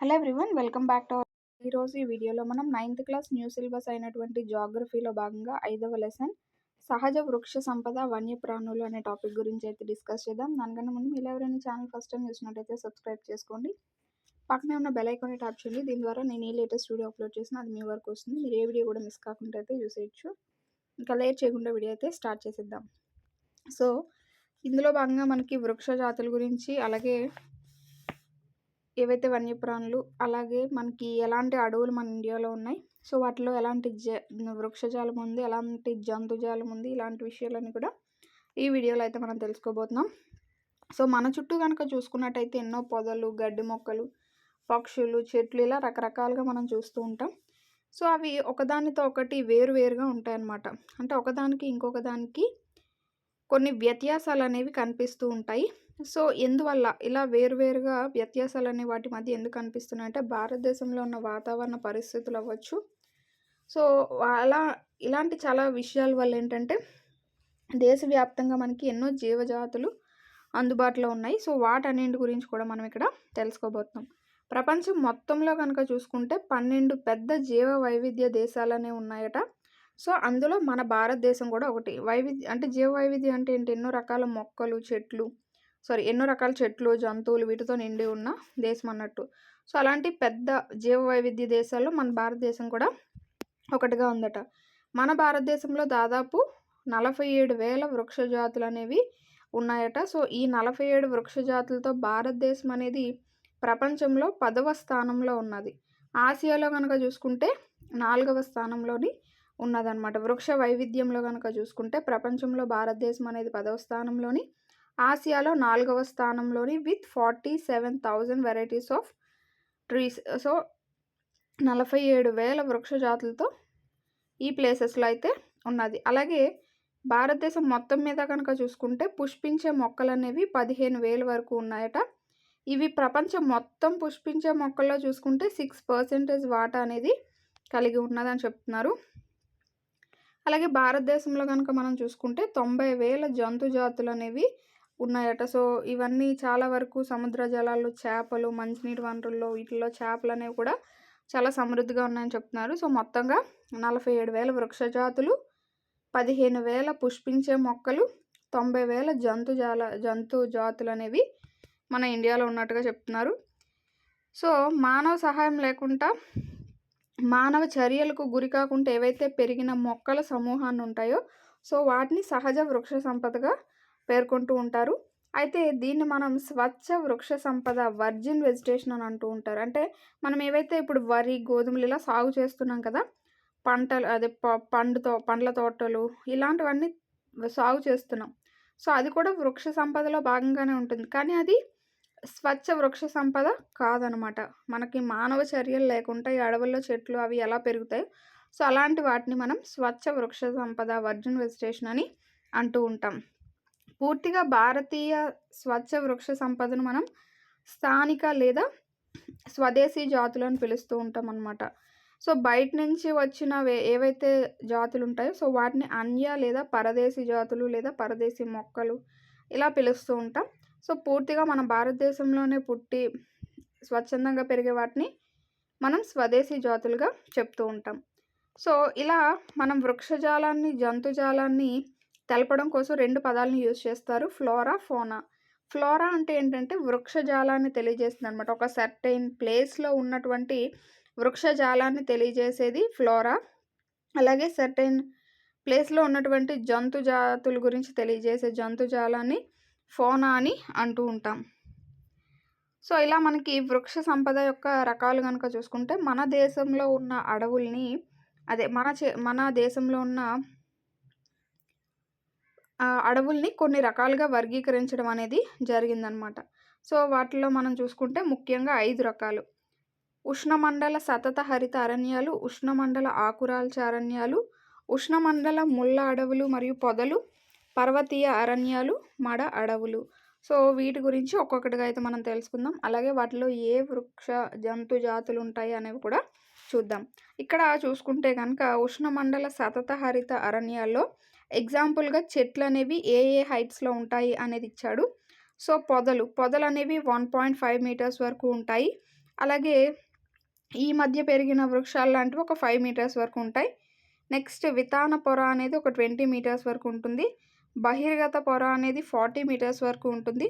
Hello everyone, welcome back to ఈరోజు ఈ వీడియోలో మనం 9th క్లాస్ న్యూ సిలబస్ అయినటువంటి జాగ్రఫీలో భాగంగా 5వ లెసన్ సహజ వృక్ష సంపద వన్యప్రాణులు అనే టాపిక్ గురించి అయితే డిస్కస్ చేద్దాం. దానికన్నా ముందు మీరు ఎవరైనా ఛానల్ ఫస్ట్ టైం చూసినట్టయితే సబ్స్క్రైబ్ చేసుకోండి, పక్కనే ఉన్న బెల్ ఐకాన్ని ట్యాప్ చేయండి. దీని ద్వారా నేను ఏ లేటెస్ట్ వీడియో అప్లోడ్ చేసినా అది మీ వరకు వస్తుంది. మీరు ఏ వీడియో కూడా మిస్ కాకుండా అయితే చూసేయచ్చు. ఇంకా లేట్ చేయకుండా వీడియో అయితే స్టార్ట్ చేసేద్దాం. సో ఇందులో భాగంగా మనకి వృక్ష జాతుల గురించి, అలాగే ఏవైతే వన్యప్రాణులు, అలాగే మనకి ఎలాంటి అడవులు మన ఇండియాలో ఉన్నాయి, సో వాటిలో ఎలాంటి వృక్షజాలం ఉంది, ఎలాంటి జంతుజాలం ఉంది, ఇలాంటి విషయాలన్నీ కూడా ఈ వీడియోలో అయితే మనం తెలుసుకోబోతున్నాం. సో మన చుట్టూ కనుక చూసుకున్నట్టయితే ఎన్నో పొదలు, గడ్డి మొక్కలు, పక్షులు, చెట్లు ఇలా రకరకాలుగా మనం చూస్తూ ఉంటాం. సో అవి ఒకదానితో ఒకటి వేరువేరుగా ఉంటాయన్నమాట. అంటే ఒకదానికి ఇంకొక దానికి కొన్ని వ్యత్యాసాలు అనేవి కనిపిస్తూ ఉంటాయి. సో ఎందువల్ల ఇలా వేరువేరుగా వ్యత్యాసాలు అనే వాటి మధ్య ఎందుకు కనిపిస్తున్నాయి అంటే భారతదేశంలో ఉన్న వాతావరణ పరిస్థితులు అవ్వచ్చు. సో ఇలాంటి చాలా విషయాల వల్ల ఏంటంటే దేశవ్యాప్తంగా మనకి ఎన్నో జీవజాతులు అందుబాటులో ఉన్నాయి. సో వాటన్నింటి గురించి కూడా మనం ఇక్కడ తెలుసుకోబోతున్నాం. ప్రపంచం మొత్తంలో కనుక చూసుకుంటే 12 పెద్ద జీవ వైవిధ్య దేశాలనే ఉన్నాయట. సో అందులో మన భారతదేశం కూడా ఒకటి. అంటే జీవ వైవిధ్యం అంటే ఏంటి? ఎన్నో రకాల మొక్కలు, ఎన్నో రకాల చెట్లు, జంతువులు వీటితో నిండి ఉన్న దేశం అన్నట్టు. సో అలాంటి పెద్ద జీవ వైవిధ్య దేశాల్లో మన భారతదేశం కూడా ఒకటిగా ఉందట. మన భారతదేశంలో దాదాపు 47,000 వృక్ష జాతులు అనేవి ఉన్నాయట. సో ఈ 47 వృక్ష జాతులతో భారతదేశం అనేది ప్రపంచంలో 10వ స్థానంలో ఉన్నది. ఆసియాలో కనుక చూసుకుంటే 4వ స్థానంలోని ఉన్నదన్నమాట. వృక్ష వైవిధ్యంలో కనుక చూసుకుంటే ప్రపంచంలో భారతదేశం అనేది 10వ స్థానంలోని, ఆసియాలో 4వ స్థానంలోని with 47,000 varieties of trees. So 47,000 వృక్ష జాతులతో ఈ ప్లేసెస్లో అయితే ఉన్నది. అలాగే భారతదేశం మొత్తం మీద కనుక చూసుకుంటే పుష్పించే మొక్కలు అనేవి 15,000 వరకు ఉన్నాయట. ఇవి ప్రపంచం మొత్తం పుష్పించే మొక్కల్లో చూసుకుంటే 6% వాటా అనేది కలిగి ఉన్నదని చెప్తున్నారు. అలాగే భారతదేశంలో కనుక మనం చూసుకుంటే 90,000 జంతు జాతులు అనేవి ఉన్నాయట. సో ఇవన్నీ చాలా వరకు సముద్ర జలాలు, చేపలు, మంచినీటి వనరుల్లో వీటిల్లో చేపలు అనేవి కూడా చాలా సమృద్ధిగా ఉన్నాయని చెప్తున్నారు. సో మొత్తంగా 47,000 వృక్ష జాతులు, 15,000 పుష్పించే మొక్కలు, 90,000 జంతు జాతులు అనేవి మన ఇండియాలో ఉన్నట్టుగా చెప్తున్నారు. సో మానవ సహాయం లేకుండా, మానవ చర్యలకు గురి కాకుండా ఏవైతే పెరిగిన మొక్కల సమూహాన్ని ఉంటాయో సో వాటిని సహజ వృక్ష సంపదగా పేర్కొంటూ ఉంటారు. అయితే దీన్ని మనం స్వచ్ఛ వృక్ష సంపద, వర్జిన్ వెజిటేషన్ అని అంటూ ఉంటారు. అంటే మనం ఏవైతే ఇప్పుడు వరి, గోధుమలు ఇలా సాగు చేస్తున్నాం కదా, పంటలు, అదే పండ్ల తోటలు ఇలాంటివన్నీ సాగు చేస్తున్నాం. సో అది కూడా వృక్ష సంపదలో భాగంగానే ఉంటుంది. కానీ అది స్వచ్ఛ వృక్ష సంపద కాదనమాట. మనకి మానవ చర్యలు లేకుండా ఈ అడవుల్లో చెట్లు అవి ఎలా పెరుగుతాయో సో అలాంటి వాటిని మనం స్వచ్ఛ వృక్ష సంపద, వర్జిన్ వెజిటేషన్ అని అంటూ ఉంటాం. పూర్తిగా భారతీయ స్వచ్ఛ వృక్ష సంపదను మనం స్థానిక లేదా స్వదేశీ జాతులను పిలుస్తూ ఉంటాం అన్నమాట. సో బయట నుంచి వచ్చిన ఏవైతే జాతులు ఉంటాయో సో వాటిని అన్య లేదా పరదేశీ జాతులు లేదా పరదేశీ మొక్కలు ఇలా పిలుస్తూ ఉంటాం. సో పూర్తిగా మన భారతదేశంలోనే పుట్టి స్వచ్ఛందంగా పెరిగే వాటిని మనం స్వదేశీ జాతులుగా చెప్తూ ఉంటాం. సో ఇలా మనం వృక్షజాలాన్ని, జంతుజాలాన్ని తెలపడం కోసం 2 పదాలను యూజ్ చేస్తారు: ఫ్లోరా, ఫోనా. ఫ్లోరా అంటే ఏంటంటే వృక్షజాలాన్ని తెలియజేస్తుంది అనమాట. ఒక సర్టైన్ ప్లేస్లో ఉన్నటువంటి వృక్షజాలాన్ని తెలియజేసేది ఫ్లోరా. అలాగే సర్టైన్ ప్లేస్లో ఉన్నటువంటి జంతు జాతుల గురించి తెలియజేసే జంతుజాలాన్ని ఫోనా అని అంటూ ఉంటాం. సో ఇలా మనకి వృక్ష సంపద యొక్క రకాలు కనుక చూసుకుంటే మన దేశంలో ఉన్న అడవుల్ని, మన దేశంలో ఉన్న అడవుల్ని కొన్ని రకాలుగా వర్గీకరించడం అనేది జరిగిందనమాట. సో వాటిలో మనం చూసుకుంటే ముఖ్యంగా 5 రకాలు: ఉష్ణమండల సతత హరిత అరణ్యాలు, ఉష్ణమండల ఆకురాల్చ అరణ్యాలు, ఉష్ణమండల ముళ్ళ అడవులు మరియు పొదలు, పర్వతీయ అరణ్యాలు, మడ అడవులు. సో వీటి గురించి ఒక్కొక్కటిగా అయితే మనం తెలుసుకుందాం. అలాగే వాటిలో ఏ వృక్ష జంతు జాతులు ఉంటాయి అనేవి కూడా చూద్దాం. ఇక్కడ చూసుకుంటే కనుక ఉష్ణమండల సతత హరిత అరణ్యాల్లో ఎగ్జాంపుల్గా చెట్లు అనేవి ఏ హైట్స్లో ఉంటాయి అనేది ఇచ్చాడు. సో పొదలు అనేవి 1.5 మీటర్స్ వరకు ఉంటాయి. అలాగే ఈ మధ్య పెరిగిన వృక్షాలు లాంటివి ఒక 5 మీటర్స్ వరకు ఉంటాయి. నెక్స్ట్ వితాన పొర అనేది ఒక 20 మీటర్స్ వరకు ఉంటుంది. బహిర్గత పొర అనేది 40 మీటర్స్ వరకు ఉంటుంది.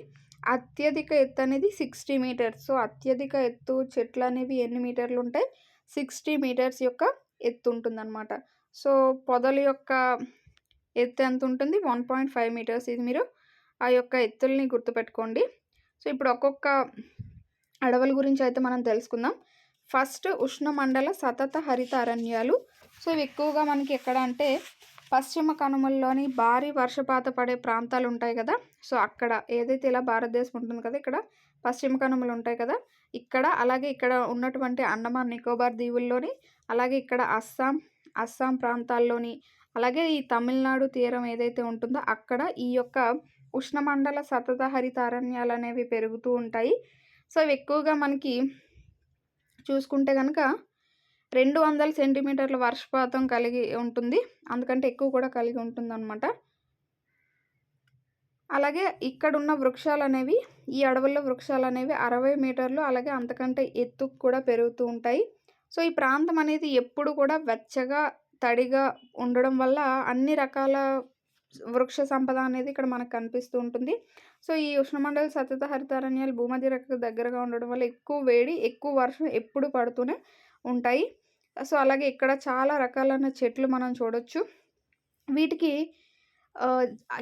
అత్యధిక ఎత్తు అనేది 60 మీటర్స్. సో, అత్యధిక ఎత్తు చెట్లనేవి ఎన్ని మీటర్లు ఉంటాయి? 60 మీటర్స్ యొక్క ఎత్తు ఉంటుందన్నమాట. సో, పొదల యొక్క ఎత్తు ఎంత ఉంటుంది? 1.5 మీటర్స్. ఇది మీరు ఆ యొక్క ఎత్తుల్ని గుర్తుపెట్టుకోండి. సో, ఇప్పుడు ఒక్కొక్క అడవుల గురించి అయితే మనం తెలుసుకుందాం. ఫస్ట్ ఉష్ణమండల సతత హరిత అరణ్యాలు. సో, ఇవి ఎక్కువగా మనకి ఎక్కడ అంటే పశ్చిమ కనుమల్లోని భారీ వర్షపాత పడే ప్రాంతాలు ఉంటాయి కదా. సో, అక్కడ ఏదైతే ఇలా భారతదేశం ఉంటుంది కదా, ఇక్కడ పశ్చిమ కనుమలు ఉంటాయి కదా, ఇక్కడ అలాగే ఇక్కడ ఉన్నటువంటి అండమాన్ నికోబార్ దీవుల్లోని, అలాగే ఇక్కడ అస్సాం ప్రాంతాల్లోని, అలాగే ఈ తమిళనాడు తీరం ఏదైతే ఉంటుందో అక్కడ ఈ యొక్క ఉష్ణమండల సతత హరిత అరణ్యాలు అనేవి పెరుగుతూ ఉంటాయి. సో, ఇవి ఎక్కువగా మనకి చూసుకుంటే కనుక 200 సెంటీమీటర్ల వర్షపాతం కలిగి ఉంటుంది. అందుకంటే ఎక్కువ కూడా కలిగి ఉంటుందన్నమాట. అలాగే ఇక్కడున్న వృక్షాలనేవి, ఈ అడవుల్లో వృక్షాలనేవి 60 మీటర్లు అలాగే అంతకంటే ఎత్తుకు కూడా పెరుగుతూ ఉంటాయి. సో, ఈ ప్రాంతం అనేది ఎప్పుడు కూడా వెచ్చగా, తడిగా ఉండడం వల్ల అన్ని రకాల వృక్ష సంపద అనేది ఇక్కడ మనకు కనిపిస్తూ ఉంటుంది. సో, ఈ ఉష్ణమండల సతత హరితారణ్యాలు భూమధ్య రేఖకు దగ్గరగా ఉండడం వల్ల ఎక్కువ వేడి, ఎక్కువ వర్షం ఎప్పుడు పడుతూనే ఉంటాయి. సో, అలాగే ఇక్కడ చాలా రకాలైన చెట్లు మనం చూడొచ్చు. వీటికి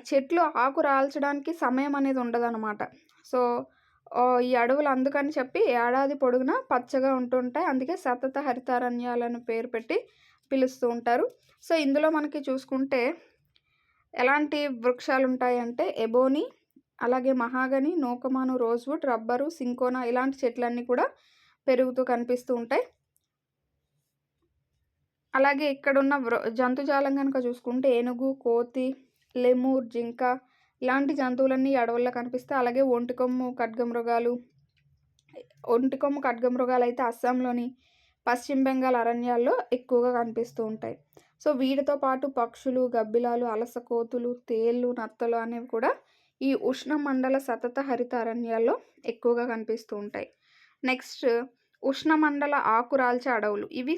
చెట్లు ఆకు రాల్చడానికి సమయం అనేది ఉండదనమాట. సో, ఈ అడవులు అందుకని చెప్పి ఏడాది పొడుగునా పచ్చగా ఉంటుంటాయి. అందుకే సతత హరితారణ్యాలను పేరు పెట్టి పిలుస్తూ ఉంటారు. సో, ఇందులో మనకి చూసుకుంటే ఎలాంటి వృక్షాలు ఉంటాయంటే ఎబోనీ, అలాగే మహాగని, నోకమాను, రోజ్వుడ్, రబ్బరు, సింకోనా ఇలాంటి చెట్లన్నీ కూడా పెరుగుతూ కనిపిస్తూ ఉంటాయి. అలాగే ఇక్కడున్న జంతుజాలం కనుక చూసుకుంటే ఏనుగు, కోతి, లెమూర్, జింక ఇలాంటి జంతువులన్నీ అడవుల్లో కనిపిస్తాయి. అలాగే ఒంటికొమ్ము ఖడ్గమృగాలు అయితే అస్సాంలోని పశ్చిమ బెంగాల్ అరణ్యాల్లో ఎక్కువగా కనిపిస్తూ ఉంటాయి. సో, వీటితో పాటు పక్షులు, గబ్బిలాలు, అలసకోతులు, తేళ్ళు, నత్తలు అనేవి కూడా ఈ ఉష్ణమండల సతత హరిత అరణ్యాల్లో ఎక్కువగా కనిపిస్తూ ఉంటాయి. నెక్స్ట్ ఉష్ణమండల ఆకురాల్చే అడవులు. ఇవి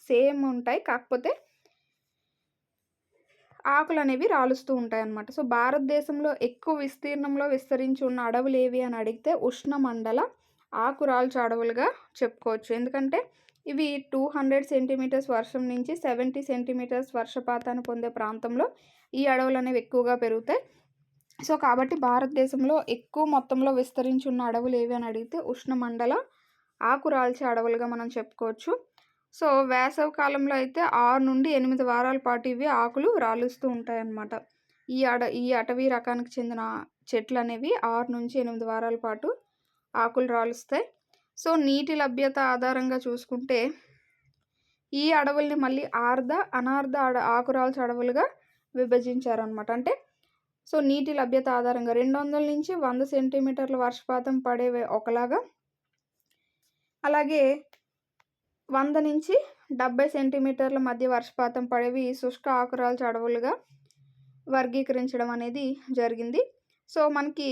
సేమ్ ఉంటాయి. కాకపోతే ఆకులనేవి రాలుస్తూ ఉంటాయన్నమాట. సో, భారతదేశంలో ఎక్కువ విస్తీర్ణంలో విస్తరించి ఉన్న అడవులు ఏవి అని అడిగితే ఉష్ణమండల ఆకురాల్చే అడవులుగా చెప్పుకోవచ్చు. ఎందుకంటే ఇవి 200 సెంటీమీటర్స్ వర్షం నుంచి 70 సెంటీమీటర్స్ వర్షపాతాన్ని పొందే ప్రాంతంలో ఈ అడవులు అనేవి ఎక్కువగా పెరుగుతాయి. సో, కాబట్టి భారతదేశంలో ఎక్కువ మొత్తంలో విస్తరించి ఉన్న అడవులు ఏవి అని అడిగితే ఉష్ణమండల ఆకురాల్చే అడవులుగా మనం చెప్పుకోవచ్చు. సో, వేసవి కాలంలో అయితే 6 నుండి 8 వారాల పాటు ఇవి ఆకులు రాలుస్తూ ఉంటాయన్నమాట. ఈ అటవీ రకానికి చెందిన చెట్లు అనేవి 6 నుంచి 8 వారాల పాటు ఆకులు రాలుస్తాయి. సో, నీటి లభ్యత ఆధారంగా చూసుకుంటే ఈ అడవుల్ని మళ్ళీ అనార్ధ ఆకురాల్చే అడవులుగా విభజించారనమాట. అంటే సో, నీటి లభ్యత ఆధారంగా 200 నుంచి 100 సెంటీమీటర్ల వర్షపాతం పడేవి ఒకలాగా, అలాగే 100 నుంచి 70 సెంటీమీటర్ల మధ్య వర్షపాతం పడేవి శుష్క ఆకురాల్చే అడవులుగా వర్గీకరించడం అనేది జరిగింది. సో, మనకి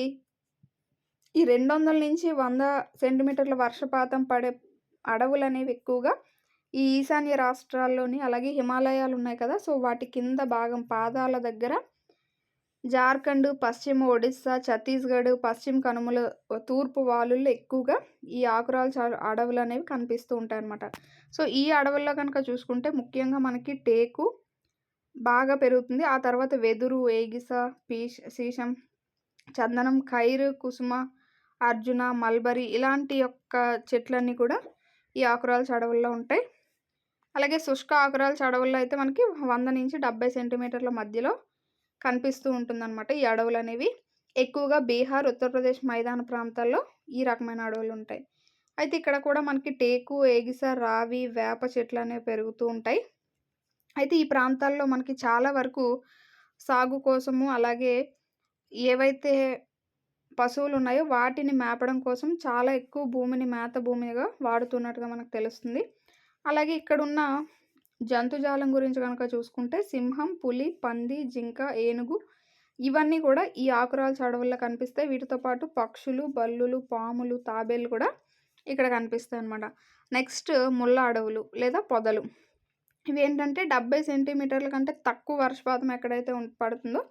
ఈ 200 నుంచి 100 సెంటీమీటర్ల వర్షపాతం పడే అడవులు అనేవి ఎక్కువగా ఈ ఈశాన్య రాష్ట్రాల్లోని, అలాగే హిమాలయాలు ఉన్నాయి కదా, సో వాటి కింద భాగం పాదాల దగ్గర జార్ఖండ్, పశ్చిమ ఒడిస్సా, ఛత్తీస్గఢ్, పశ్చిమ కనుమల తూర్పు వాలుల్లో ఎక్కువగా ఈ ఆకురాల్చే అడవులు అనేవి కనిపిస్తూ ఉంటాయన్నమాట. సో, ఈ అడవుల్లో కనుక చూసుకుంటే ముఖ్యంగా మనకి టేకు బాగా పెరుగుతుంది. ఆ తర్వాత వెదురు, ఏగిస, సీసం, చందనం, ఖైరు, కుసుమ, అర్జున, మల్బరీ ఇలాంటి యొక్క చెట్లన్నీ కూడా ఈ ఆకురాల్చే అడవుల్లో ఉంటాయి. అలాగే శుష్క ఆకురాల్చే అడవుల్లో అయితే మనకి 100 నుంచి 70 సెంటీమీటర్ల మధ్యలో కనిపిస్తూ ఉంటుందన్నమాట. ఈ అడవులు అనేవి ఎక్కువగా బీహార్, ఉత్తరప్రదేశ్ మైదాన ప్రాంతాల్లో ఈ రకమైన అడవులు ఉంటాయి. అయితే ఇక్కడ కూడా మనకి టేకు, ఏగిస, రావి, వేప చెట్లు అనేవి పెరుగుతూ ఉంటాయి. అయితే ఈ ప్రాంతాల్లో మనకి చాలా వరకు సాగు కోసము, అలాగే ఏవైతే పశువులు ఉన్నాయో వాటిని మేపడం కోసం చాలా ఎక్కువ భూమిని మేత భూమిగా వాడుతున్నట్టుగా మనకు తెలుస్తుంది. అలాగే ఇక్కడున్న జంతుజాలం గురించి కనుక చూసుకుంటే సింహం, పులి, పంది, జింక, ఏనుగు ఇవన్నీ కూడా ఈ ఆకురాల్చే అడవుల్లో కనిపిస్తాయి. వీటితో పాటు పక్షులు, బల్లులు, పాములు, తాబేలు కూడా ఇక్కడ కనిపిస్తాయన్నమాట. నెక్స్ట్ ముళ్ళ అడవులు లేదా పొదలు. ఇవేంటంటే 70 సెంటీమీటర్ల కంటే తక్కువ వర్షపాతం ఎక్కడైతే పడుతుందో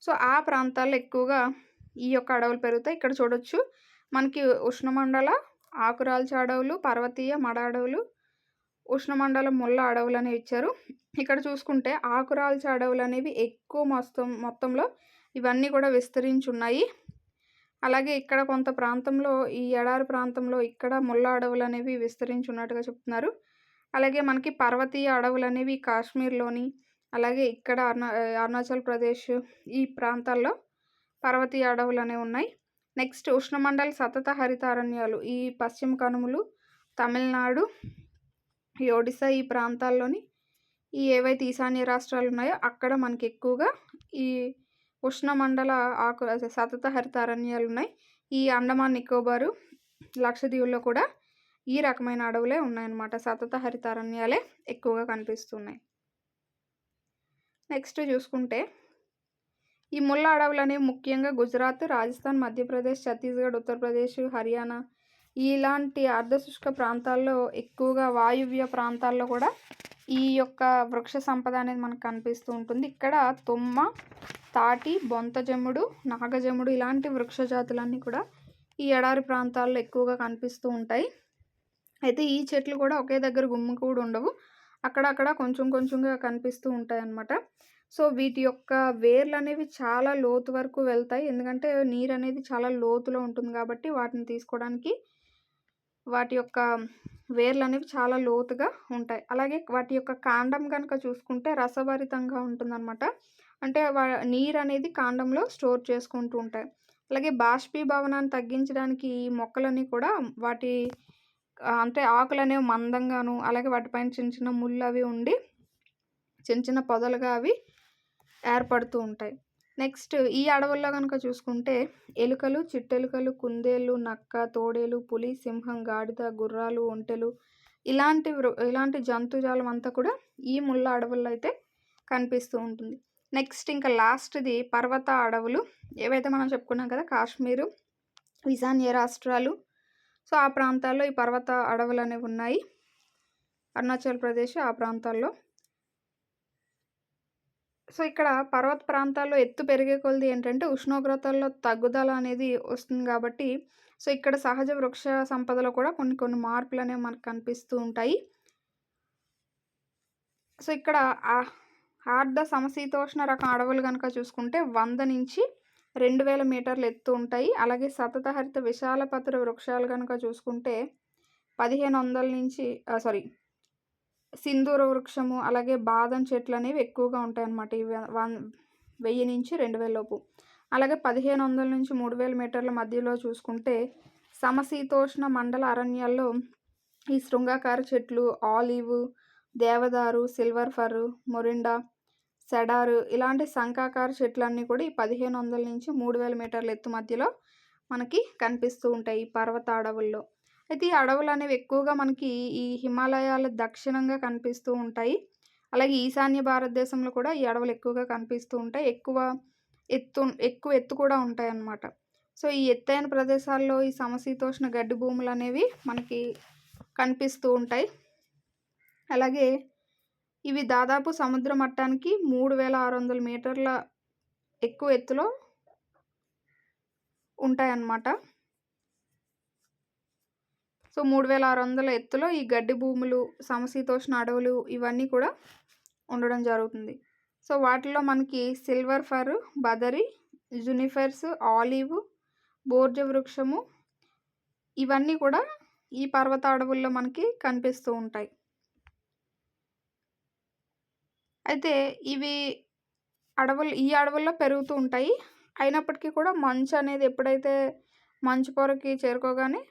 సో ఆ ప్రాంతాల్లో ఎక్కువగా ఈ యొక్క అడవులు పెరుగుతాయి. ఇక్కడ చూడొచ్చు మనకి ఉష్ణమండల ఆకురాల్చే అడవులు, పర్వతీయ మడ అడవులు, ఉష్ణమండల ముళ్ళ అడవులు అనేవి ఇచ్చారు. ఇక్కడ చూసుకుంటే ఆకురాల్చే అడవులు అనేవి ఎక్కువ మొత్తంలో ఇవన్నీ కూడా విస్తరించి ఉన్నాయి. అలాగే ఇక్కడ కొంత ప్రాంతంలో ఈ ఎడారి ప్రాంతంలో ఇక్కడ ముళ్ళ అడవులు అనేవి విస్తరించి ఉన్నట్టుగా చెప్తున్నారు. అలాగే మనకి పర్వతీయ అడవులు అనేవి కాశ్మీర్లోని అలాగే ఇక్కడ అరుణాచల్ ప్రదేశ్ ఈ ప్రాంతాల్లో పర్వతీయ అడవులు అనేవి ఉన్నాయి. నెక్స్ట్ ఉష్ణమండల సతత హరిత అరణ్యాలు ఈ పశ్చిమ కనుమలు, తమిళనాడు, ఈ ఒడిశా ఈ ప్రాంతాల్లోని ఈ ఏవైతే ఈశాన్య రాష్ట్రాలు ఉన్నాయో అక్కడ మనకి ఎక్కువగా ఈ ఉష్ణమండల సతత హరిత అరణ్యాలు ఉన్నాయి. ఈ అండమాన్ నికోబారు, లక్షద్వీపుల్లో కూడా ఈ రకమైన అడవులే ఉన్నాయన్నమాట. సతత హరిత అరణ్యాలే ఎక్కువగా కనిపిస్తున్నాయి. నెక్స్ట్ చూసుకుంటే ఈ ముళ్ళ అడవులు అనేవి ముఖ్యంగా గుజరాత్, రాజస్థాన్, మధ్యప్రదేశ్, ఛత్తీస్గఢ్, ఉత్తరప్రదేశ్, హర్యానా ఇలాంటి అర్ధశుష్క ప్రాంతాల్లో ఎక్కువగా వాయువ్య ప్రాంతాల్లో కూడా ఈ యొక్క వృక్ష సంపద అనేది మనకు కనిపిస్తూ ఉంటుంది. ఇక్కడ తుమ్మ, తాటి, బొంతజెముడు, నాగజెముడు ఇలాంటి వృక్ష జాతులన్నీ కూడా ఈ ఎడారి ప్రాంతాల్లో ఎక్కువగా కనిపిస్తూ ఉంటాయి. అయితే ఈ చెట్లు కూడా ఒకే దగ్గర గుమ్మికూడి ఉండవు, అక్కడక్కడ కొంచెంగా కనిపిస్తూ ఉంటాయి అన్నమాట. సో వీటి యొక్క వేర్లు అనేవి చాలా లోతు వరకు వెళ్తాయి, ఎందుకంటే నీరు అనేది చాలా లోతులో ఉంటుంది కాబట్టి వాటిని తీసుకోవడానికి వాటి యొక్క వేర్లు అనేవి చాలా లోతుగా ఉంటాయి. అలాగే వాటి యొక్క కాండం కనుక చూసుకుంటే రసభరితంగా ఉంటుందన్నమాట. అంటే నీరు అనేది కాండంలో స్టోర్ చేసుకుంటూ ఉంటాయి. అలాగే బాష్పీభవనాన్ని తగ్గించడానికి ఈ మొక్కలన్నీ కూడా వాటి అంటే ఆకులు అనేవి మందంగాను అలాగే వాటిపైన చిన్న ముళ్ళు అవి ఉండి చిన్న పొదలుగా అవి ఏర్పడుతూ ఉంటాయి. నెక్స్ట్ ఈ అడవుల్లో కనుక చూసుకుంటే ఎలుకలు, చిట్టెలుకలు, కుందేళ్ళు, నక్క, తోడేలు, పులి, సింహం, గాడిద, గుర్రాలు, ఒంటెలు ఇలాంటి జంతుజాలం అంతా కూడా ఈ ముళ్ళ అడవుల్లో అయితే కనిపిస్తూ ఉంటుంది. నెక్స్ట్ ఇంకా లాస్ట్ది పర్వత అడవులు ఏవైతే మనం చెప్పుకున్నాం కదా, కాశ్మీరు, ఈశాన్య రాష్ట్రాలు, సో ఆ ప్రాంతాల్లో ఈ పర్వత అడవులు అనేవి ఉన్నాయి. అరుణాచల్ ప్రదేశ్ ఆ ప్రాంతాల్లో. సో ఇక్కడ పర్వత ప్రాంతాల్లో ఎత్తు పెరిగే కొలది ఏంటంటే ఉష్ణోగ్రతల్లో తగ్గుదల అనేది వస్తుంది కాబట్టి సో ఇక్కడ సహజ వృక్ష సంపదలో కూడా కొన్ని మార్పులు అనేవి మనకు కనిపిస్తూ ఉంటాయి. సో ఇక్కడ ఆర్ధ సమశీతోష్ణ రకం అడవులు కనుక చూసుకుంటే 100 నుంచి 2000 మీటర్లు ఎత్తు ఉంటాయి. అలాగే సతత హరిత విశాలపత్ర వృక్షాలు కనుక చూసుకుంటే 1500 నుంచి సింధూర వృక్షము అలాగే బాదం చెట్లు అనేవి ఎక్కువగా ఉంటాయి అన్నమాట. ఇవి 1000 నుంచి 2000 లోపు. అలాగే 1500 నుంచి 3000 మీటర్ల మధ్యలో చూసుకుంటే సమశీతోష్ణ మండల అరణ్యాల్లో ఈ శృంగాకార చెట్లు, ఆలివ్, దేవదారు, సిల్వర్ ఫర్, మొరిండా, సెడారు ఇలాంటి శంఖాకార చెట్లన్నీ కూడా ఈ 1500 నుంచి 3000 మీటర్ల ఎత్తు మధ్యలో మనకి కనిపిస్తూ ఉంటాయి ఈ పర్వత అడవుల్లో. అయితే ఈ అడవులు అనేవి ఎక్కువగా మనకి ఈ హిమాలయాల దక్షిణంగా కనిపిస్తూ ఉంటాయి. అలాగే ఈశాన్య భారతదేశంలో కూడా ఈ అడవులు ఎక్కువగా కనిపిస్తూ ఉంటాయి. ఎక్కువ ఎత్తు కూడా ఉంటాయి అన్నమాట. సో ఈ ఎత్తైన ప్రదేశాల్లో ఈ సమశీతోష్ణ గడ్డి భూములు అనేవి మనకి కనిపిస్తూ ఉంటాయి. అలాగే ఇవి దాదాపు సముద్ర మట్టానికి 3600 మీటర్ల ఎక్కువ ఎత్తులో ఉంటాయన్నమాట. సో 3600 ఎత్తులో ఈ గడ్డి భూములు, సమశీతోష్ణ అడవులు ఇవన్నీ కూడా ఉండడం జరుగుతుంది. సో వాటిలో మనకి సిల్వర్ ఫర్, బదరి, జునిఫెర్స్, ఆలివ్, బోర్జ వృక్షము ఇవన్నీ కూడా ఈ పర్వత అడవుల్లో మనకి కనిపిస్తూ ఉంటాయి. అయితే ఇవి ఈ అడవుల్లో పెరుగుతూ ఉంటాయి. అయినప్పటికీ కూడా మంచు అనేది ఎప్పుడైతే మంచు పొరకి చేరుకోగానే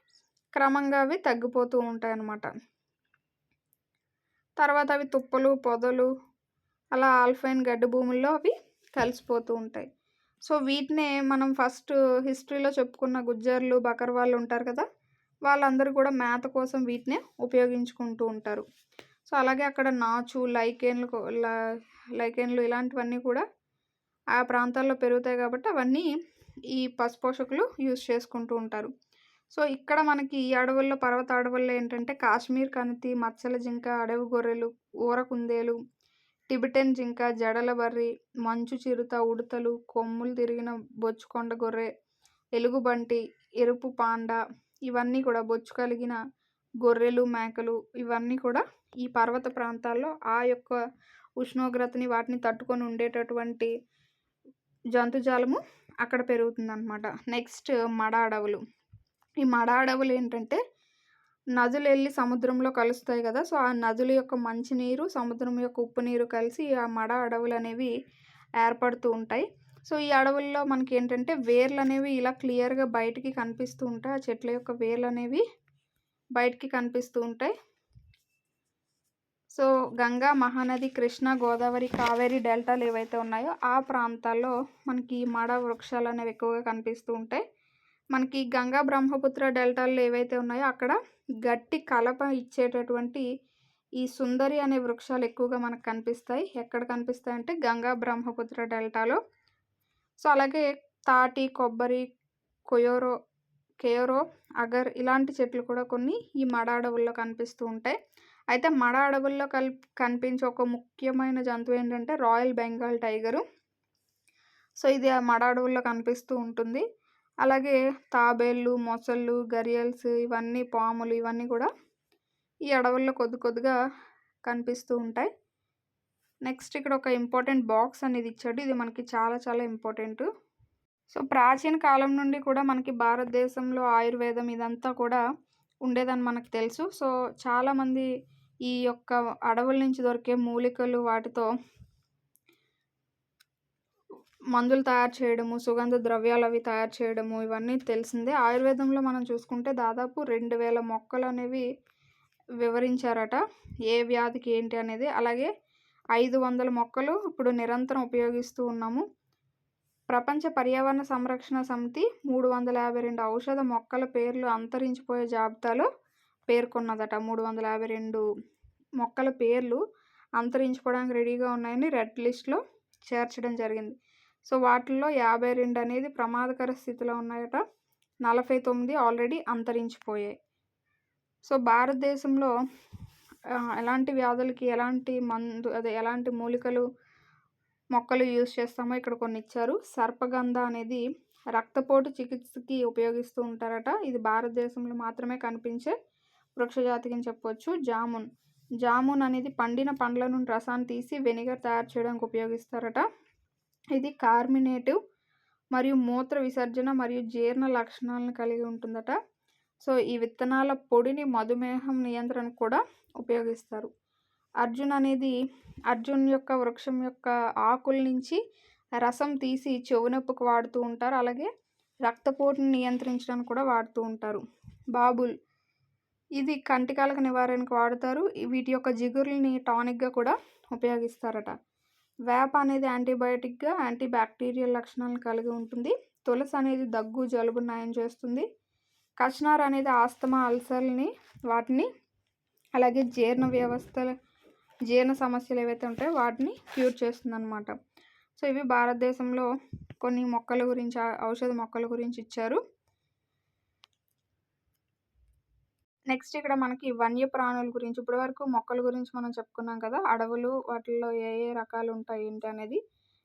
క్రమంగా అవి తగ్గిపోతూ ఉంటాయి అన్నమాట. తర్వాత అవి తుప్పలు, పొదలు అలా ఆల్పైన్ గడ్డి భూముల్లో అవి కలిసిపోతూ ఉంటాయి. సో వీటినే మనం ఫస్ట్ హిస్టరీలో చెప్పుకున్న గుజ్జర్లు, బకర్వాళ్ళు ఉంటారు కదా, వాళ్ళందరూ కూడా మేత కోసం వీటినే ఉపయోగించుకుంటూ ఉంటారు. సో అలాగే అక్కడ నాచు, లైకెన్లు ఇలాంటివన్నీ కూడా ఆ ప్రాంతాల్లో పెరుగుతాయి కాబట్టి అవన్నీ ఈ పశుపోషకులు యూజ్ చేసుకుంటూ ఉంటారు. సో, ఇక్కడ మనకి ఈ అడవుల్లో, పర్వత అడవుల్లో ఏంటంటే కాశ్మీర్ కణితి, మచ్చల జింక, అడవి గొర్రెలు, ఊర కుందేలు, టిబెటన్ జింక, జడల బర్రి, మంచు చిరుత, ఉడతలు, కొమ్ములు తిరిగిన బొచ్చుకొండ గొర్రె, ఎలుగుబంటి, ఎరుపు పాండా, ఇవన్నీ కూడా బొచ్చు కలిగిన గొర్రెలు, మేకలు, ఇవన్నీ కూడా ఈ పర్వత ప్రాంతాల్లో ఆ యొక్క ఉష్ణోగ్రతని వాటిని తట్టుకొని ఉండేటటువంటి జంతుజాలము అక్కడ పెరుగుతుందనమాట. నెక్స్ట్ మడ అడవులు. ఈ మడ అడవులు ఏంటంటే నదులు వెళ్ళి సముద్రంలో కలుస్తాయి కదా! సో, ఆ నదుల యొక్క మంచినీరు, సముద్రం యొక్క ఉప్పు నీరు కలిసి ఆ మడ అడవులు అనేవి ఏర్పడుతూ ఉంటాయి. సో, ఈ అడవుల్లో మనకి ఏంటంటే వేర్లు అనేవి ఇలా క్లియర్‌గా బయటికి కనిపిస్తూ ఉంటాయి. ఆ చెట్ల యొక్క వేర్లు అనేవి బయటికి కనిపిస్తూ ఉంటాయి. సో, గంగా, మహానది, కృష్ణ, గోదావరి, కావేరి డెల్టాలు ఏవైతే ఉన్నాయో ఆ ప్రాంతాల్లో మనకి మడ వృక్షాలు అనేవి ఎక్కువగా కనిపిస్తూ ఉంటాయి. మనకి గంగా, బ్రహ్మపుత్ర డెల్టాల్లో ఏవైతే ఉన్నాయో అక్కడ గట్టి కలప ఇచ్చేటటువంటి ఈ సుందరి అనే వృక్షాలు ఎక్కువగా మనకు కనిపిస్తాయి. ఎక్కడ కనిపిస్తాయంటే గంగా, బ్రహ్మపుత్ర డెల్టాలో. సో, అలాగే తాటి, కొబ్బరి, కేయోరో, అగర్ ఇలాంటి చెట్లు కూడా కొన్ని ఈ మడ అడవుల్లో కనిపిస్తూ ఉంటాయి. అయితే మడ అడవుల్లో కనిపించే ఒక ముఖ్యమైన జంతువు ఏంటంటే రాయల్ బెంగాల్ టైగరు. సో, ఇది ఆ మడ అడవుల్లో కనిపిస్తూ ఉంటుంది. అలాగే తాబేళ్ళు, మొసళ్ళు, గరియల్స్, ఇవన్నీ పాములు, ఇవన్నీ కూడా ఈ అడవుల్లో కొద్దిగా కనిపిస్తూ ఉంటాయి. నెక్స్ట్ ఇక్కడ ఒక ఇంపార్టెంట్ బాక్స్ అనేది ఇచ్చాడు. ఇది మనకి చాలా చాలా ఇంపార్టెంటు. సో, ప్రాచీన కాలం నుండి కూడా మనకి భారతదేశంలో ఆయుర్వేదం ఇదంతా కూడా ఉండేదని మనకు తెలుసు. సో, చాలామంది ఈ యొక్క అడవుల నుంచి దొరికే మూలికలు, వాటితో మందులు తయారు చేయడము, సుగంధ ద్రవ్యాలు అవి తయారు చేయడము, ఇవన్నీ తెలిసిందే. ఆయుర్వేదంలో మనం చూసుకుంటే దాదాపు 2000 మొక్కలు అనేవి వివరించారట. ఏ వ్యాధికి ఏంటి అనేది. అలాగే 500 మొక్కలు ఇప్పుడు నిరంతరం ఉపయోగిస్తూ ఉన్నాము. ప్రపంచ పర్యావరణ సంరక్షణ సమితి 352 ఔషధ మొక్కల పేర్లు అంతరించిపోయే జాబితాలో పేర్కొన్నదట. 352 మొక్కల పేర్లు అంతరించిపోవడానికి రెడీగా ఉన్నాయని రెడ్ లిస్ట్‌లో చేర్చడం జరిగింది. సో, వాటిల్లో 52 అనేది ప్రమాదకర స్థితిలో ఉన్నాయట. 49 ఆల్రెడీ అంతరించిపోయాయి. సో, భారతదేశంలో ఎలాంటి వ్యాధులకి ఎలాంటి మూలికలు, మొక్కలు యూజ్ చేస్తామో ఇక్కడ కొన్ని ఇచ్చారు. సర్పగంధ అనేది రక్తపోటు చికిత్సకి ఉపయోగిస్తూ ఉంటారట. ఇది భారతదేశంలో మాత్రమే కనిపించే వృక్షజాతి అని చెప్పొచ్చు. జామున్ అనేది పండిన పండ్ల నుండి రసాన్ని తీసి వెనిగర్ తయారు చేయడానికి ఉపయోగిస్తారట. ఇది కార్మినేటివ్ మరియు మూత్ర విసర్జన మరియు జీర్ణ లక్షణాలను కలిగి ఉంటుందట. సో, ఈ విత్తనాల పొడిని మధుమేహం నియంత్రణకు కూడా ఉపయోగిస్తారు. అర్జున్ యొక్క వృక్షం యొక్క ఆకుల నుంచి రసం తీసి చెవు నొప్పికి వాడుతూ ఉంటారు. అలాగే రక్తపోటుని నియంత్రించడానికి కూడా వాడుతూ ఉంటారు. బాబుల్ ఇది కంటికాలక నివారణకు వాడుతారు. వీటి యొక్క జిగురుల్ని టానిక్‌గా కూడా ఉపయోగిస్తారట. వేప అనేది యాంటీబయాటిక్‌గా, యాంటీ బ్యాక్టీరియల్ లక్షణాలను కలిగి ఉంటుంది. తులసి అనేది దగ్గు, జలుబును నయం చేస్తుంది. కష్నార్ అనేది ఆస్తమా, అల్సర్‌ని వాటిని అలాగే జీర్ణ సమస్యలు ఏవైతే ఉంటాయో వాటిని క్యూర్ చేస్తుందన్నమాట. సో, ఇవి భారతదేశంలో కొన్ని మొక్కల గురించి, ఔషధ మొక్కల గురించి ఇచ్చారు. నెక్స్ట్ ఇక్కడ మనకి వన్యప్రాణుల గురించి, ఇప్పటివరకు మొక్కల గురించి మనం చెప్పుకున్నాం కదా! అడవులు, వాటిల్లో ఏ ఏ రకాలు ఉంటాయి ఏంటి అనేది.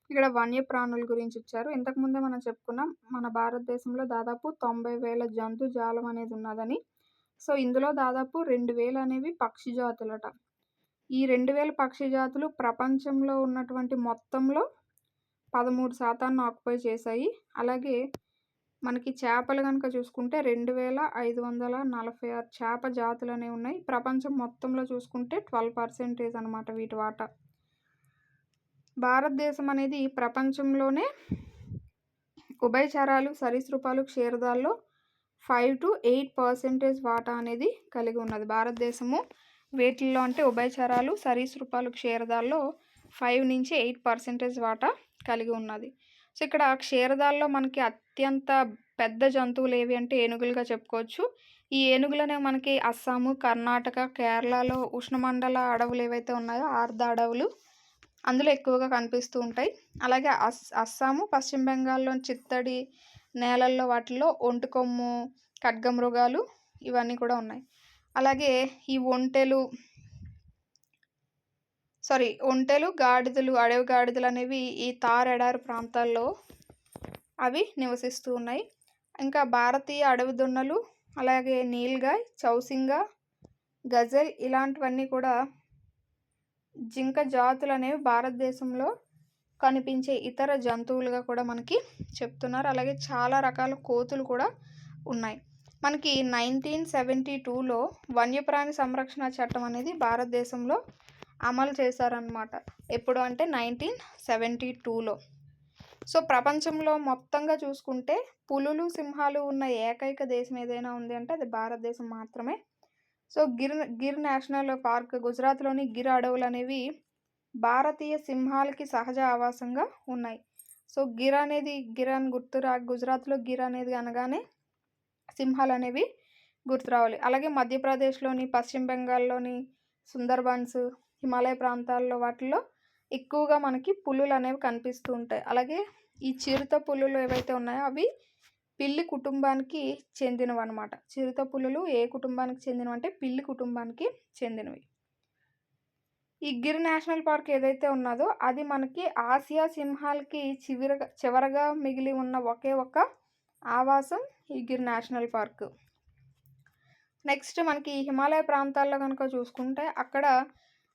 ఇక్కడ వన్యప్రాణుల గురించి ఇచ్చారు. ఇంతకుముందే మనం చెప్పుకున్నాం మన భారతదేశంలో దాదాపు 90,000 జంతుజాలం అనేది ఉన్నదని. సో, ఇందులో దాదాపు 2,000 అనేవి పక్షి జాతులట. ఈ 2,000 పక్షి జాతులు ప్రపంచంలో ఉన్నటువంటి మొత్తంలో 13% ఆక్యుపై చేశాయి. అలాగే మనకి చేపలు గనుక చూసుకుంటే 2,546 చేప జాతులు అనేవి ఉన్నాయి. ప్రపంచం మొత్తంలో చూసుకుంటే 12% అనమాట వీటి వాటా. భారతదేశం అనేది ప్రపంచంలోనే ఉభయచరాలు, సరీసృపాలు, క్షీరదాల్లో 5-8% వాటా అనేది కలిగి ఉన్నది. భారతదేశము వేటిల్లో అంటే ఉభయచరాలు, సరీసృపాలు, క్షీరదాల్లో 5-8% వాటా కలిగి ఉన్నది. సో, ఇక్కడ క్షీరదాల్లో మనకి అత్యంత పెద్ద జంతువులు ఏవి అంటే ఏనుగులుగా చెప్పుకోవచ్చు. ఈ ఏనుగులనేవి మనకి అస్సాము, కర్ణాటక, కేరళలో ఉష్ణమండల అడవులు ఏవైతే ఉన్నాయో ఆర్ద్ర అడవులు అందులో ఎక్కువగా కనిపిస్తూ ఉంటాయి. అలాగే అస్సాము, పశ్చిమ బెంగాల్లోని చిత్తడి నేలల్లో వాటిల్లో ఒంటికొమ్ము ఖడ్గమృగాలు ఇవన్నీ కూడా ఉన్నాయి. అలాగే ఈ ఒంటెలు, గాడిదలు, అడవి గాడిదలు అనేవి ఈ థార్ ఎడారి ప్రాంతాల్లో అవి నివసిస్తూ ఉన్నాయి. ఇంకా భారతీయ అడవి దున్నలు, అలాగే నీల్గాయ్, చౌసింగా, గజల్ ఇలాంటివన్నీ కూడా జింక జాతులు అనేవి భారతదేశంలో కనిపించే ఇతర జంతువులుగా కూడా మనకి చెప్తున్నారు. అలాగే చాలా రకాల కోతులు కూడా ఉన్నాయి. మనకి 1972లో వన్యప్రాణి సంరక్షణ చట్టం అనేది భారతదేశంలో అమలు చేశారనమాట. ఎప్పుడు అంటే 1972లో. సో ప్రపంచంలో మొత్తంగా చూసుకుంటే పులులు, సింహాలు ఉన్న ఏకైక దేశం ఏదైనా ఉంది అంటే అది భారతదేశం మాత్రమే. సో గిర్ నేషనల్ పార్క్, గుజరాత్లోని గిర్ అడవులు అనేవి భారతీయ సింహాలకి సహజ ఆవాసంగా ఉన్నాయి. సో గిర్ అని గుజరాత్లో గిర్ అనేది అనగానే సింహాలు అనేవి గుర్తు రావాలి. అలాగే మధ్యప్రదేశ్లోని, పశ్చిమ బెంగాల్లోని సుందర్బన్స్, హిమాలయ ప్రాంతాల్లో వాటిల్లో ఎక్కువగా మనకి పులులు అనేవి కనిపిస్తూ ఉంటాయి. అలాగే ఈ చిరుత పులులు ఏవైతే ఉన్నాయో అవి పిల్లి కుటుంబానికి చెందినవి అనమాట. చిరుత పులులు ఏ కుటుంబానికి చెందినవి అంటే పిల్లి కుటుంబానికి చెందినవి. ఈ గిర్ నేషనల్ పార్క్ ఏదైతే ఉన్నదో అది మనకి ఆసియా సింహాలకి చివరగా మిగిలి ఉన్న ఒకే ఒక్క ఆవాసం ఈ గిర్ నేషనల్ పార్క్. నెక్స్ట్ మనకి హిమాలయ ప్రాంతాల్లో కనుక చూసుకుంటే అక్కడ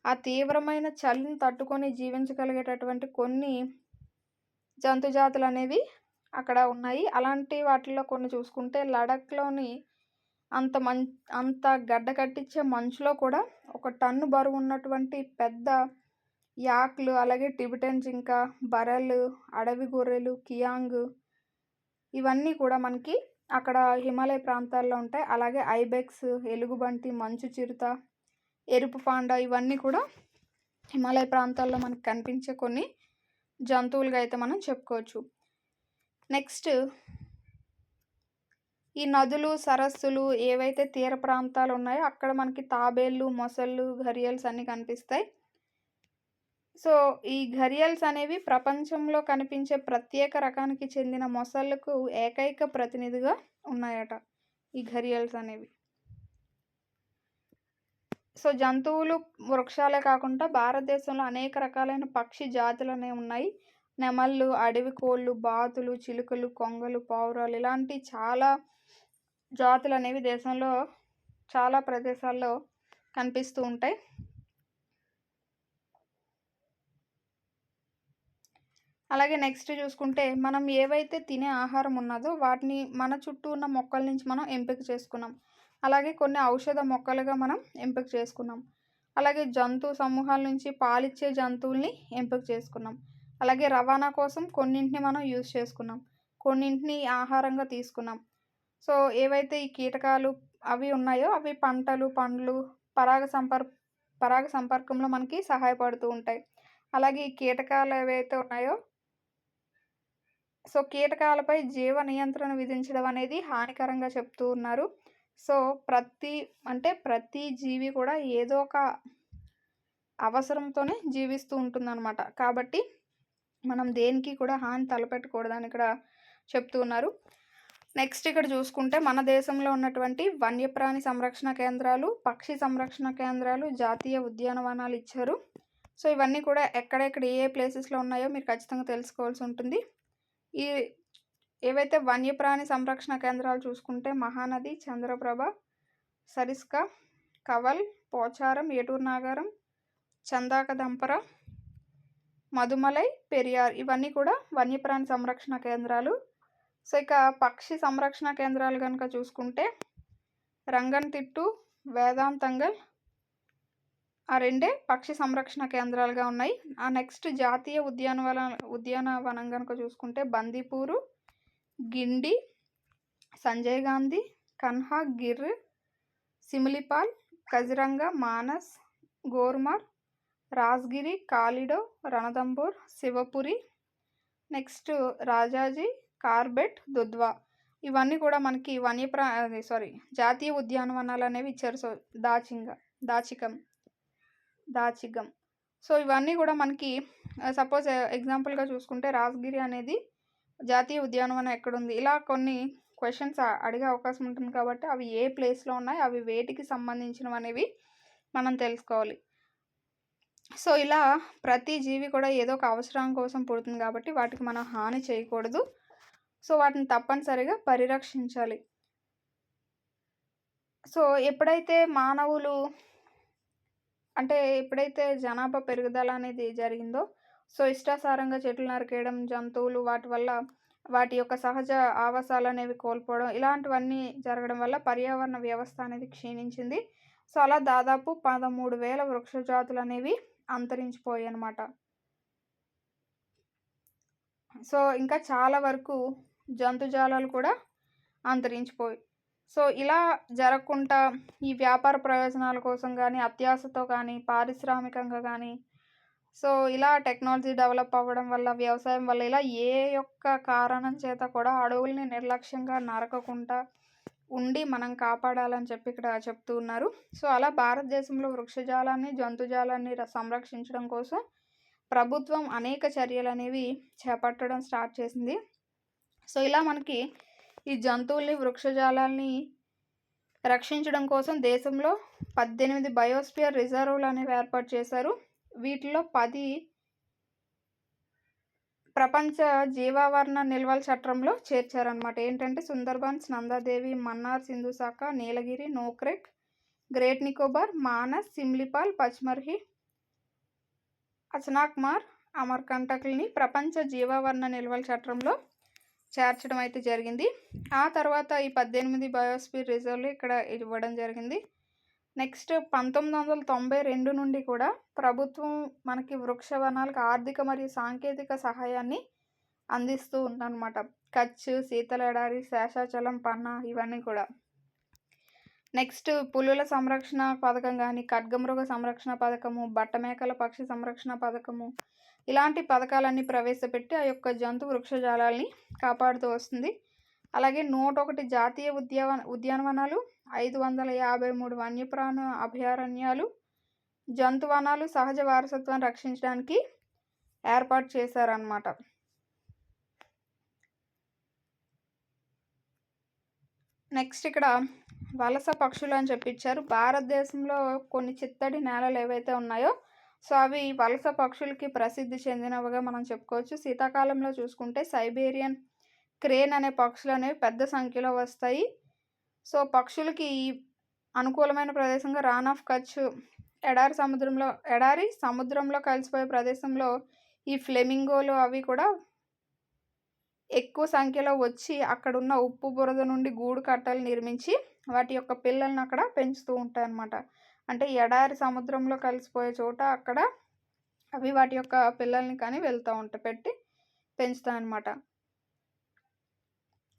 ఆ తీవ్రమైన చలిని తట్టుకొని జీవించగలిగేటటువంటి కొన్ని జంతుజాతులు అనేవి అక్కడ ఉన్నాయి. అలాంటి వాటిల్లో కొన్ని చూసుకుంటే లడఖ్లోని అంత గడ్డ కట్టించే మంచులో కూడా 1 టన్ను బరువు ఉన్నటువంటి పెద్ద యాక్లు, అలాగే టిబెటన్ జింక, బరలు, అడవి గొర్రెలు, కియాంగ్ ఇవన్నీ కూడా మనకి అక్కడ హిమాలయ ప్రాంతాల్లో ఉంటాయి. అలాగే ఐబెక్స్, ఎలుగుబంటి, మంచు చిరుత, ఎరుపు పాండా ఇవన్నీ కూడా హిమాలయ ప్రాంతాల్లో మనకు కనిపించే కొన్ని జంతువులుగా అయితే మనం చెప్పుకోవచ్చు. నెక్స్ట్ ఈ నదులు, సరస్సులు ఏవైతే తీర ప్రాంతాలు ఉన్నాయో అక్కడ మనకి తాబేళ్ళు, మొసళ్ళు, ఘరియల్స్ అన్నీ కనిపిస్తాయి. సో ఈ ఘరియల్స్ అనేవి ప్రపంచంలో కనిపించే ప్రత్యేక రకానికి చెందిన మొసళ్ళకు ఏకైక ప్రతినిధిగా ఉన్నాయట ఈ ఘరియల్స్ అనేవి. సో జంతువులు, వృక్షాలే కాకుండా భారతదేశంలో అనేక రకాలైన పక్షి జాతులు అనేవి ఉన్నాయి. నెమళ్ళు, అడవి కోళ్ళు, బాతులు, చిలుకలు, కొంగలు, పావురాలు ఇలాంటి చాలా జాతులు అనేవి దేశంలో చాలా ప్రదేశాల్లో కనిపిస్తూ ఉంటాయి. అలాగే నెక్స్ట్ చూసుకుంటే మనం ఏవైతే తినే ఆహారం ఉన్నదో వాటిని మన చుట్టూ ఉన్న మొక్కల నుంచి మనం ఎంపిక చేసుకున్నాం. అలాగే కొన్ని ఔషధ మొక్కలుగా మనం ఎంపిక చేసుకున్నాం. అలాగే జంతు సమూహాల నుంచి పాలిచ్చే జంతువుల్ని ఎంపిక చేసుకున్నాం. అలాగే రవాణా కోసం కొన్నింటిని మనం యూజ్ చేసుకున్నాం, కొన్నింటిని ఆహారంగా తీసుకున్నాం. సో ఏవైతే ఈ కీటకాలు అవి ఉన్నాయో అవి పంటలు, పండ్లు, పరాగ సంపర్కంలో మనకి సహాయపడుతూ ఉంటాయి. అలాగే ఈ కీటకాలు ఏవైతే ఉన్నాయో సో కీటకాలపై జీవ నియంత్రణ విధించడం అనేది హానికరంగా చెప్తూ ఉన్నారు. సో ప్రతి జీవి కూడా ఏదో ఒక అవసరంతోనే జీవిస్తూ ఉంటుందన్నమాట. కాబట్టి మనం దేనికి కూడా హాని తలపెట్టకూడదని ఇక్కడ చెప్తూ ఉన్నారు. నెక్స్ట్ ఇక్కడ చూసుకుంటే మన దేశంలో ఉన్నటువంటి వన్యప్రాణి సంరక్షణ కేంద్రాలు, పక్షి సంరక్షణ కేంద్రాలు, జాతీయ ఉద్యానవనాలు ఇచ్చారు. సో ఇవన్నీ కూడా ఎక్కడెక్కడ ఏ ప్లేసెస్లో ఉన్నాయో మీరు ఖచ్చితంగా తెలుసుకోవాల్సి ఉంటుంది. ఈ ఏవైతే వన్యప్రాణి సంరక్షణ కేంద్రాలు చూసుకుంటే మహానది, చంద్రప్రభ, సరిస్కా, కవల్, పోచారం, ఏటూరు నాగారం, చందాకదంపర, మధుమలై, పెరియార్ ఇవన్నీ కూడా వన్యప్రాణి సంరక్షణ కేంద్రాలు. సో ఇక పక్షి సంరక్షణ కేంద్రాలు కనుక చూసుకుంటే రంగన్తిట్టు, వేదాంతంగల్ ఆ 2 పక్షి సంరక్షణ కేంద్రాలుగా ఉన్నాయి. ఆ నెక్స్ట్ జాతీయ ఉద్యానవనం కనుక చూసుకుంటే బందీపూరు, గిండి, సంజయ్ గాంధీ, కన్హా, గిర్, సిమిలిపాల్, కజిరంగా, మానస్, గోర్మార్, రాజ్గిరి, కాలిడో, రణథంబోర్, శివపురి, నెక్స్ట్ రాజాజీ, కార్బెట్, దుధ్వా ఇవన్నీ కూడా మనకి జాతీయ ఉద్యానవనాలు అనేవి ఇచ్చారు. సో దాచిగం సో ఇవన్నీ కూడా మనకి సపోజ్ ఎగ్జాంపుల్గా చూసుకుంటే రాజ్గిరి అనేది జాతీయ ఉద్యానవనం ఎక్కడుంది, ఇలా కొన్ని క్వెషన్స్ అడిగే అవకాశం ఉంటుంది కాబట్టి అవి ఏ ప్లేస్లో ఉన్నాయి, అవి వేటికి సంబంధించినవి అనేవి మనం తెలుసుకోవాలి. సో ఇలా ప్రతి జీవి కూడా ఏదో ఒక అవసరం కోసం పుడుతుంది కాబట్టి వాటికి మనం హాని చేయకూడదు. సో వాటిని తప్పనిసరిగా పరిరక్షించాలి. సో ఎప్పుడైతే మానవులు ఎప్పుడైతే జనాభా పెరుగుదల అనేది జరిగిందో, సో ఇష్టాసారంగా చెట్లు నరికేయడం, జంతువులు వాటి వల్ల వాటి యొక్క సహజ ఆవాసాలు అనేవి కోల్పోవడం, ఇలాంటివన్నీ జరగడం వల్ల పర్యావరణ వ్యవస్థ అనేది క్షీణించింది. సో అలా దాదాపు 13,000 వృక్ష జాతులు అనేవి అంతరించిపోయాయి అన్నమాట. సో ఇంకా చాలా వరకు జంతుజాలాలు కూడా అంతరించిపోయి. సో ఇలా జరగకుండా ఈ వ్యాపార ప్రయోజనాల కోసం కానీ, అత్యాశతో కానీ, పారిశ్రామికంగా కానీ, సో ఇలా టెక్నాలజీ డెవలప్ అవ్వడం వల్ల, వ్యవసాయం వల్ల ఇలా ఏ యొక్క కారణం చేత కూడా అడవుల్ని నిర్లక్ష్యంగా నరకకుండా ఉండి మనం కాపాడాలని చెప్పి ఇక్కడ చెప్తూ ఉన్నారు. సో అలా భారతదేశంలో వృక్షజాలాన్ని, జంతుజాలాన్ని సంరక్షించడం కోసం ప్రభుత్వం అనేక చర్యలు అనేవి చేపట్టడం స్టార్ట్ చేసింది. సో ఇలా మనకి ఈ జంతువుల్ని, వృక్షజాలాల్ని రక్షించడం కోసం దేశంలో 18 బయోస్పియర్ రిజర్వులు అనేవి ఏర్పాటు చేశారు. వీటిలో 10 ప్రపంచ జీవావరణ నిల్వల చట్టంలో చేర్చారనమాట. ఏంటంటే సుందర్బన్స్, నందాదేవి, మన్నార్, సింధు శాఖ, నీలగిరి, నోక్రెక్, గ్రేట్ నికోబార్, మానస్, సిమ్లిపాల్, పచ్మర్హి, అచనాక్మార్, అమర్కంటక్ని ప్రపంచ జీవావరణ నిల్వల చట్టంలో చేర్చడం అయితే జరిగింది. ఆ తర్వాత ఈ 18 బయోస్పియర్ రిజర్వ్లు ఇక్కడ ఇవ్వడం జరిగింది. నెక్స్ట్ 1992 నుండి కూడా ప్రభుత్వం మనకి వృక్ష వనాలకు ఆర్థిక మరియు సాంకేతిక సహాయాన్ని అందిస్తూ ఉందన్నమాట. కచ్, శీతల ఎడారి, శేషాచలం, పన్నా ఇవన్నీ కూడా. నెక్స్ట్ పులుల సంరక్షణ పథకం కానీ, ఖడ్గమృగ సంరక్షణ పథకము, బట్టమేకల పక్షి సంరక్షణ పథకము, ఇలాంటి పథకాలన్నీ ప్రవేశపెట్టి ఆ యొక్క జంతు వృక్షజాలాల్ని కాపాడుతూ వస్తుంది. అలాగే 101 జాతీయ ఉద్యానవనాలు, 553 వన్యప్రాణ అభయారణ్యాలు, జంతువనాలు సహజ వారసత్వాన్ని రక్షించడానికి ఏర్పాటు చేశారన్నమాట. నెక్స్ట్ ఇక్కడ వలస పక్షులు అని చెప్పిచ్చారు. భారతదేశంలో కొన్ని చిత్తడి నేలలు ఏవైతే ఉన్నాయో సో అవి వలస పక్షులకి ప్రసిద్ధి చెందినవిగా మనం చెప్పుకోవచ్చు. శీతాకాలంలో చూసుకుంటే సైబేరియన్ క్రేన్ అనే పక్షులు అనేవి పెద్ద సంఖ్యలో వస్తాయి. సో పక్షులకి అనుకూలమైన ప్రదేశంగా రాన్ ఆఫ్ కచ్ ఎడారి సముద్రంలో కలిసిపోయే ప్రదేశంలో ఈ ఫ్లెమింగోలు అవి కూడా ఎక్కువ సంఖ్యలో వచ్చి అక్కడున్న ఉప్పు బురద నుండి గూడు కట్టలు నిర్మించి వాటి యొక్క పిల్లల్ని అక్కడ పెంచుతూ ఉంటాయి అన్నమాట. అంటే ఎడారి సముద్రంలో కలిసిపోయే చోట అక్కడ అవి వాటి యొక్క పిల్లల్ని కానీ వెళ్తూ ఉంటాయి, పెట్టి పెంచుతాయి అన్నమాట.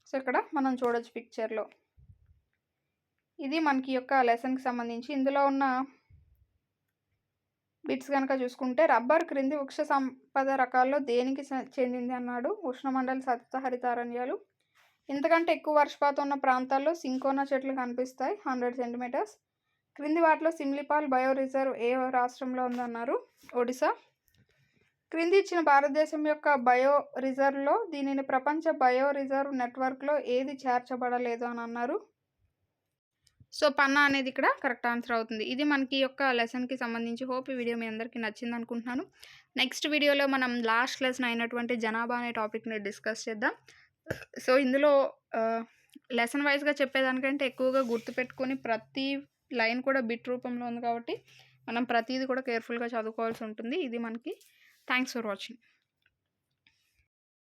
సో ఇక్కడ మనం చూడొచ్చు పిక్చర్లో. ఇది మనకి యొక్క లెసన్కి సంబంధించి. ఇందులో ఉన్న బిట్స్ కనుక చూసుకుంటే రబ్బర్ క్రింది వృక్ష సంపద రకాల్లో దేనికి చెందింది అన్నాడు. ఉష్ణమండల సప్తహరితారణ్యాలు. ఇంతకంటే ఎక్కువ వర్షపాతం ఉన్న ప్రాంతాల్లో సింకోనా చెట్లు కనిపిస్తాయి 100 సెంటీమీటర్స్. క్రింది వాటిలో సిమ్లిపాల్ బయో రిజర్వ్ ఏ రాష్ట్రంలో ఉందన్నారు. ఒడిశా. క్రింది ఇచ్చిన భారతదేశం యొక్క బయో రిజర్వ్లో దీనిని ప్రపంచ బయో రిజర్వ్ నెట్వర్క్లో ఏది చేర్చబడలేదు అని అన్నారు. సో పన్నా అనేది ఇక్కడ కరెక్ట్ ఆన్సర్ అవుతుంది. ఇది మనకి యొక్క లెసన్కి సంబంధించి. హోప్ ఈ వీడియో మీ అందరికీ నచ్చింది అనుకుంటున్నాను. నెక్స్ట్ వీడియోలో మనం లాస్ట్ లెసన్ అయినటువంటి జనాభా అనే టాపిక్ని డిస్కస్ చేద్దాం. సో ఇందులో లెసన్ వైజ్గా చెప్పేదానికంటే ఎక్కువగా గుర్తుపెట్టుకొని ప్రతి లైన్ కూడా బిట్ రూపంలో ఉంది కాబట్టి మనం ప్రతిదీ కూడా కేర్ఫుల్గా చదువుకోవాల్సి ఉంటుంది. ఇది మనకి. Thanks for watching.